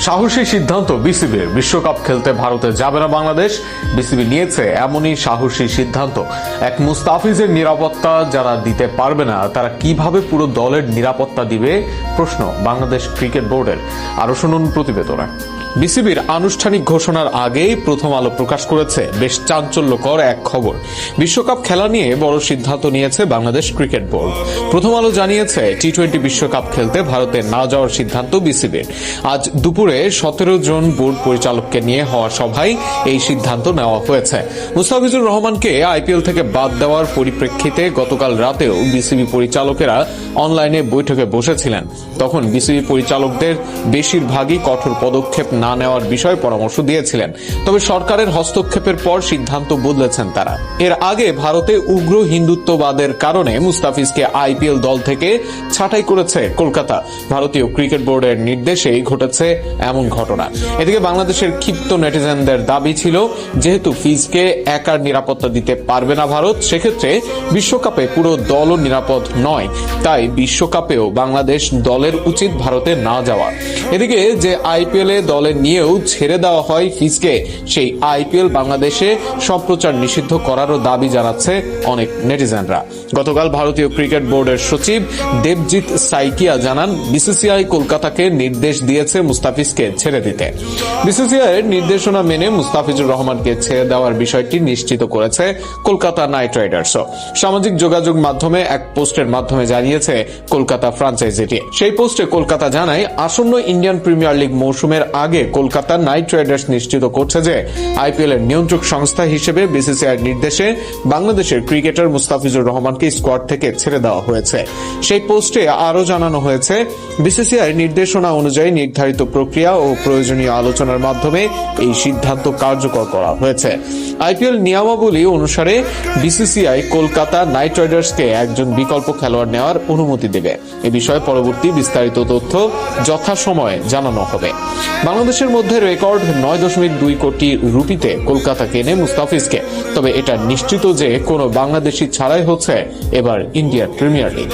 সাহসী সিদ্ধান্ত বিসিবির। বিশ্বকাপ খেলতে ভারতে যাবে না বাংলাদেশ। বিসিবি নিয়েছে এমনই সাহসী সিদ্ধান্ত। এক মুস্তাফিজের নিরাপত্তা যারা দিতে পারবে না, তারা কিভাবে পুরো দলের নিরাপত্তা দিবে, প্রশ্ন বাংলাদেশ ক্রিকেট বোর্ডের। আরো শুনুন প্রতিবেদনে। বিসিবির আনুষ্ঠানিক ঘোষণার আগেই প্রথম আলো প্রকাশ করেছে বেশ চাঞ্চল্যকর এক খবর। বিশ্বকাপ খেলা নিয়ে বড় সিদ্ধান্ত নিয়েছে বাংলাদেশ ক্রিকেট বোর্ড। প্রথম আলো জানিয়েছে টি-20 বিশ্বকাপ খেলতে ভারতে না যাওয়ার সিদ্ধান্ত বিসিবির। আজ দুপুরে 17 জন বোর্ড পরিচালককে নিয়ে হওয়া সভায় এই সিদ্ধান্ত নেওয়া হয়েছে। মুস্তাফিজুর রহমানকে আইপিএল থেকে বাদ দেওয়ার পরিপ্রেক্ষিতে গতকাল রাতেও বিসিবি পরিচালকেরা অনলাইনে বৈঠকে বসেছিলেন। তখন বিসিবি পরিচালকদের বেশিরভাগই কঠোর পদক্ষেপ না নেওয়ার বিষয়ে পরামর্শ দিয়েছিলেন। তবে সরকারের হস্তক্ষেপের পর সিদ্ধান্ত বদলেছেন তারা। এর আগে ভারতে উগ্র হিন্দুত্ববাদের কারণে মুস্তাফিজকে আইপিএল দল থেকে ছাঁটাই করেছে কলকাতা। ভারতীয় ক্রিকেট বোর্ডের নির্দেশেই ঘটেছে এমন ঘটনা। এদিকে বাংলাদেশের ক্ষিপ্ত নেটিজেনদের দাবি ছিল, যেহেতু ফিজকে একার নিরাপত্তা দিতে পারবে না ভারত, সেক্ষেত্রে বিশ্বকাপে পুরো দলও নিরাপদ নয়। তাই বিশ্বকাপেও বাংলাদেশ দলের উচিত ভারতে না যাওয়া। এদিকে যে আইপিএল এ দলে নিয়েও ছেড়ে দেওয়া হয় ফিজকে, সেই আইপিএল বাংলাদেশে সম্প্রচার নিষিদ্ধ করারও দাবি জানাচ্ছে অনেক নেটিজেনরা। গতকাল ভারতীয় ক্রিকেট বোর্ডের সচিব দেবজিৎ সাইকিয়া জানান, বিসিসিআই কলকাতাকে নির্দেশ দিয়েছে মুস্তাফিজকে ছেড়ে দিতে। বিসিসিআই এর নির্দেশনা মেনে মুস্তাফিজুর রহমানকে ছেড়ে দেওয়ার বিষয়টি নিশ্চিত করেছে কলকাতা নাইট রাইডার্সও। সামাজিক যোগাযোগ মাধ্যমে এক পোস্টের মাধ্যমে জানিয়েছে কলকাতা ফ্রাঞ্চাইজিটি। সেই পোস্টে কলকাতা জানায়, আসন্ন ইন্ডিয়ান প্রিমিয়ার লিগ মৌসুমের আগে কলকাতা নাইট রাইডার্স নিশ্চিত করছে যে আইপিএল এর নিয়ন্ত্রক সংস্থা হিসেবে বিসিসিআই নির্দেশে বাংলাদেশের ক্রিকেটার মুস্তাফিজুর রহমানকে স্কোয়াড থেকে ছেড়ে দেওয়া হয়েছে। সেই পোস্টে আরও জানানো হয়েছে, বিসিসিআই নির্দেশনা অনুযায়ী নির্ধারিত প্রক্রিয়া ও প্রয়োজনীয় আলোচনার মাধ্যমে এই সিদ্ধান্ত কার্যকর করা হয়েছে। আইপিএল নিয়মাবলী অনুসারে বিসিসিআই কলকাতা নাইট রাইডার্সকে একজন বিকল্প খেলোয়াড় নেওয়ার অনুমতি দেবে। এ বিষয়ে পরবর্তী বিস্তারিত তথ্য যথাসময়ে জানানো হবে। বাংলাদেশের মধ্যে রেকর্ড 9.2 কোটি রুপিতে কলকাতা কেনে মুস্তাফিজকে। তবে এটা নিশ্চিত যে কোনো বাংলাদেশি ছাড়াই হচ্ছে এবার ইন্ডিয়ান প্রিমিয়ার লিগ।